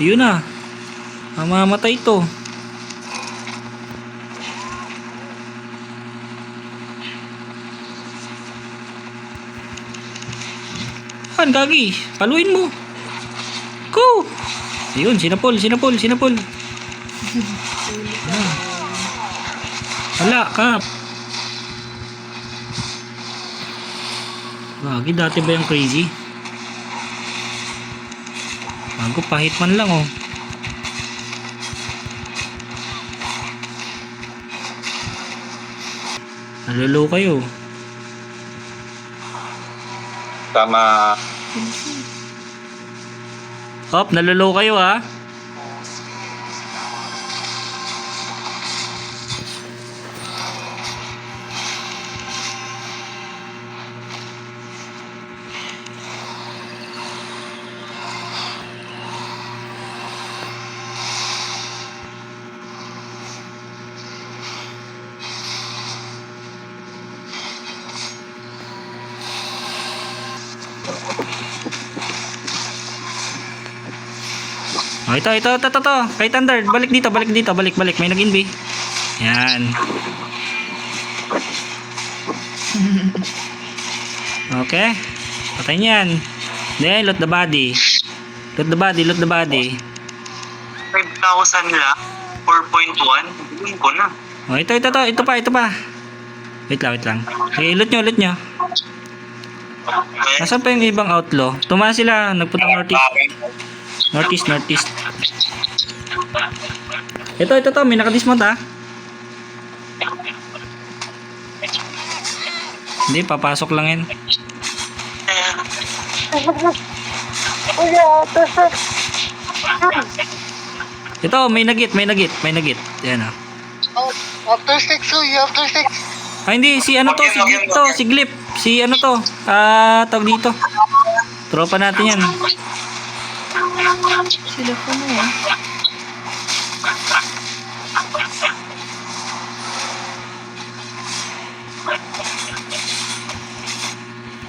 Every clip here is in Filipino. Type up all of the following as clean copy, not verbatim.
Yun na. Mamamatay to. Saan, gagi? Paluin mo. Go! Ayun, sinapol. Wala, kap. Gagi, dati ba yung crazy? Bago, pahit man lang, oh. Nalolo kayo. Tama. Hop, nalolo kayo, ha? Oh, ito. Kay Thunder, balik dito. Balik. May nag-invi. Yan. Okay. Patay niyan. Then, loot the body. Loot the body. 5,000 lang. 4.1. Bigyan ko na. Oh, ito pa. Wait lang. Okay, loot nyo. Okay. Nasaan pa yung ibang outlaw? Tumaas sila, nagpunta northeast. Ito, may nakadismount, ha? Hindi, papasok lang yun. Ito, may nagit. Yan, ha. After 6, after 6. Ah, hindi, si Glip. Si ano to? Tawag dito. Tropa natin yan. Sila po na yan.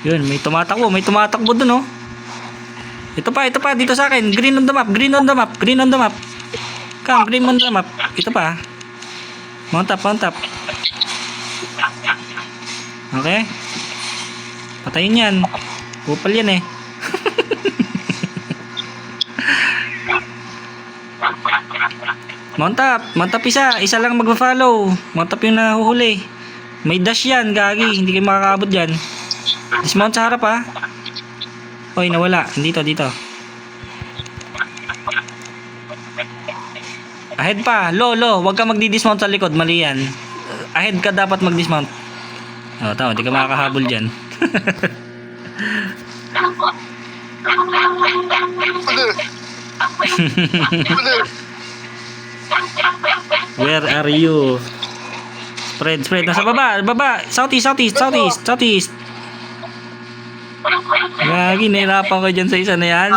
Yun, may tumatakbo dun, oh. Ito pa, dito sa akin. Green on the map. Come, green on the map. Ito pa. Mount up. Okay. Patayin yan. Kupal yan, eh. Mount up isa lang magpa-follow. Mount up yung nahuhuli. May dash yan, gagi. Hindi kayo makakaabot dyan. Dismount sa harap, ha. Oy, nawala. Dito. Ahead pa. Low. Huwag ka magdi-dismount sa likod. Mali yan. Ahead ka dapat mag-dismount. Oh, tama. Hindi ka makakahabol dyan. Where are you? Spread. Nasa baba. Southeast. Gagi, nahirapan ko dyan sa isa na yan.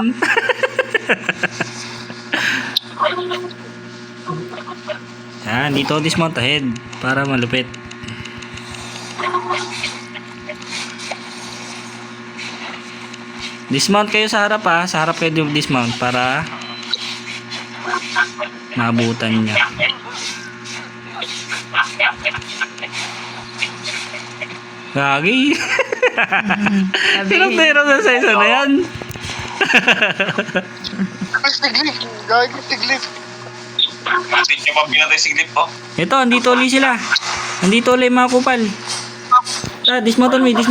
Yan, dito dismount ahead para malupit. Dismount kayo sa harap, ha. Sa harap kayo dismount para maabutan niya. Gagi. Hirap na sa isa na yan. Tiglip. Hindi nyo pa pinatay si Glip, oh. Ito, andito ulit sila. Andito ulit mga kupal. Dismount on me.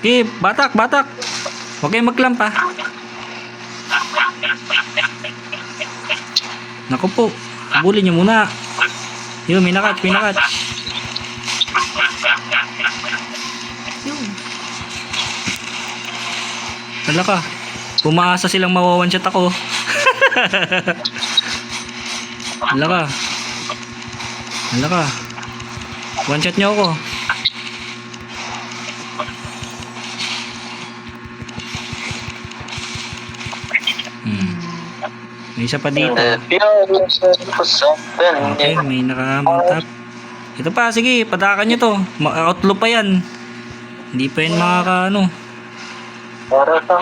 Okay, batak. Huwag kayong maglamp, ha. Naku po. Habulin nyo muna. Yun, may nakatch. Yun. Wala ka. Pumaasa silang mawawan shot ako. Wala ka. One shot nyo ako. May isa pa dito. Okay, may naka-mount up. Ito pa, sige, patakan nyo to. Outlaw pa yan. Hindi pa yan makaka Para sa...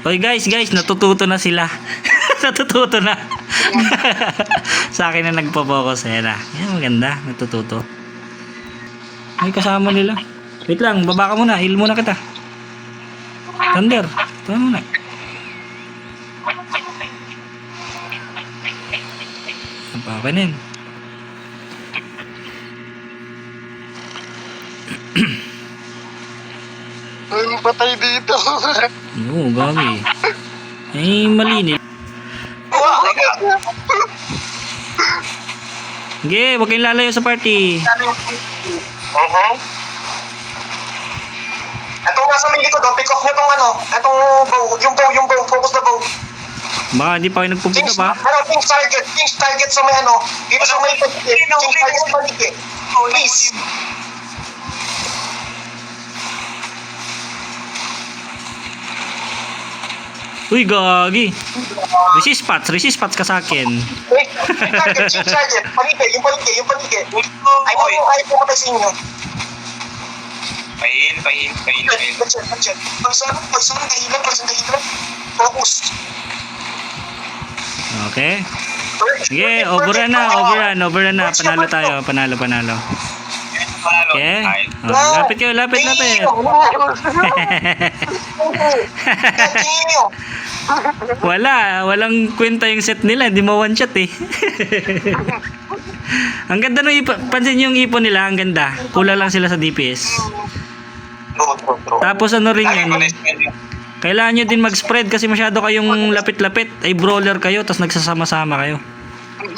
Oy guys, natututo na sila. Natututo na. Sa akin na nagpo-focus. Ayan na. Yan, maganda. Natututo. Ay, kasama nila. Wait lang, baba ka muna. Heal muna kita. Thunder. Ito muna. Napapanin. Ay, patay dito. Oo, gagi. Ay, malinis. Wow, teka. Sige, huwag kayong lalayo sa party. Itong nasa may likod, pick off nyo tong ano, itong bow, yung bow, focus na bow. Baka hindi pa kayo nagpupick up ha. Change target sa may ano, dito sa may paligid, change target sa paligid. Please. Uy, gagi. Resist spots ka sa akin. Wait, change target, paligid, yung paligid. Ayaw po matay sa inyo. Pahil. Pagsan, kahilan. Focus. Okay. Sige, overrun na. Panalo tayo. Panalo. Okay. Oh, lapit kayo. Walang kwenta yung set nila. Hindi mo one shot eh. Ang ganda nung pansin yung ipon nila. Ang ganda. Kulang lang sila sa DPS. Tapos ano rin yan. Kailangan nyo din mag-spread kasi masyado kayong lapit-lapit. Ay brawler kayo. Tapos nagsasama-sama kayo.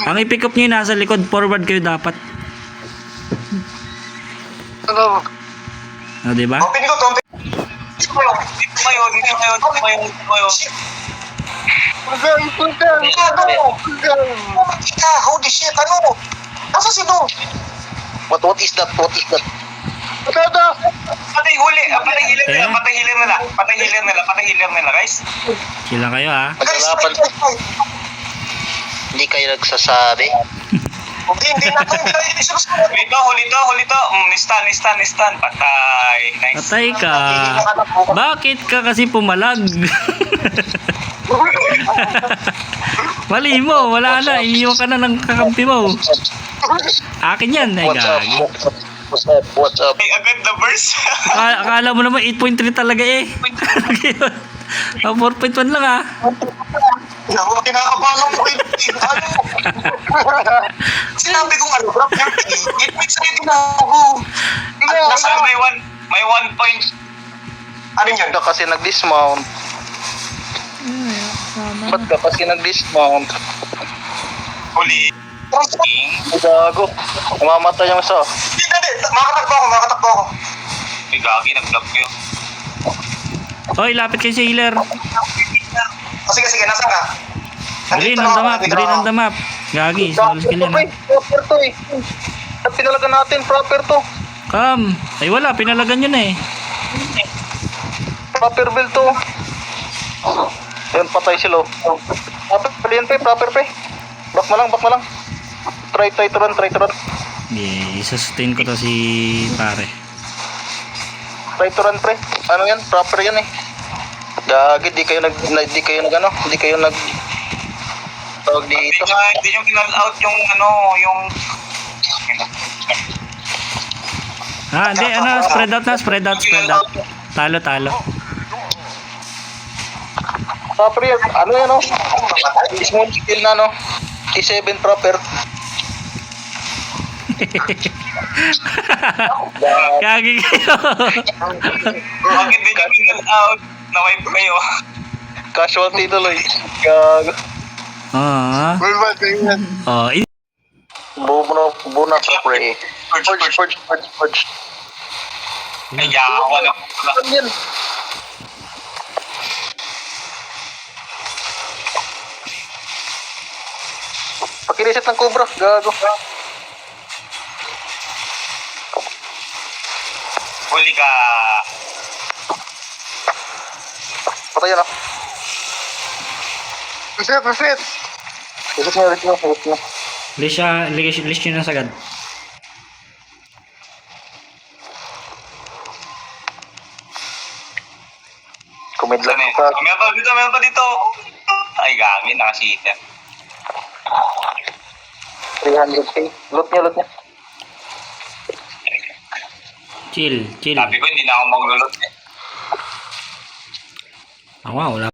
Ang i-pick up nyo yung nasa likod. Forward kayo dapat. Ano? O, diba? Open ko to. Dito kayo. Pugan. Holy shit, ano? Nasa si Dong? What is that? Ano? Patay huli. Patay healer nila, guys. Sila kayo ha. Pagkalapan. Hindi kayo nagsasabi. Hindi na isusunod. Huli to. Nistan. Patay. Nice. Patay ka. Bakit ka kasi pumalag? Mali mo. Wala na. Iniwan ka na ng kakampi mo. Akin yan. Ay gagi. What's up? Ay, agad na burst. Akala mo naman 8.3 talaga eh. 4.1 lang ah. Kinakabahan mo kayo. Sinabi kong ano, bro, it makes a ginagawa. Nasa may 1 point. Ano yun? Ba't ka kasi nag-dismount? Ba't ka kasi nag-dismount? Huli. Gago. Umamatay yung isa. Hindi. Makatakbo ako. May gagi, nag-block kayo. Oy, lapit kayo sa healer. Sige, nasaan ka? Green on the map. Gagi, small skill yan. Proper to eh. At pinalagan natin, proper to. Come. Ay wala, pinalagan yun eh. Proper build to. Yan, patay sila. Proper yan proper pre. Back mo lang. Try to run. Yeah, isa-sustain ko to si pare. Try to run pre. Ano yan, proper yan eh. Gagi, di kayo nag tawag dito. Hindi yung kinall out yung Hindi, spread out. Talo. Proper yan, ano yan oh. Small skill na no. T7 proper. Gagi kayo. bakit din yung kinall out? Na-wipe kayo. Casualty tuloy. Gago. Ah. Oh, Buna ka pre. Purge. Ay, yawa na. Ano yan? Pakinisit ng cobra. Gago. Huli ka. Patay yan ah. Reset. Reset na. list nyo na sagad. kumidlat Saan eh? ka. Meron pa dito. Ay, gagi, nakasita. 300k. Loot niya. Chill. Sabi ko, hindi na ako maglulot eh. Ako nga, wala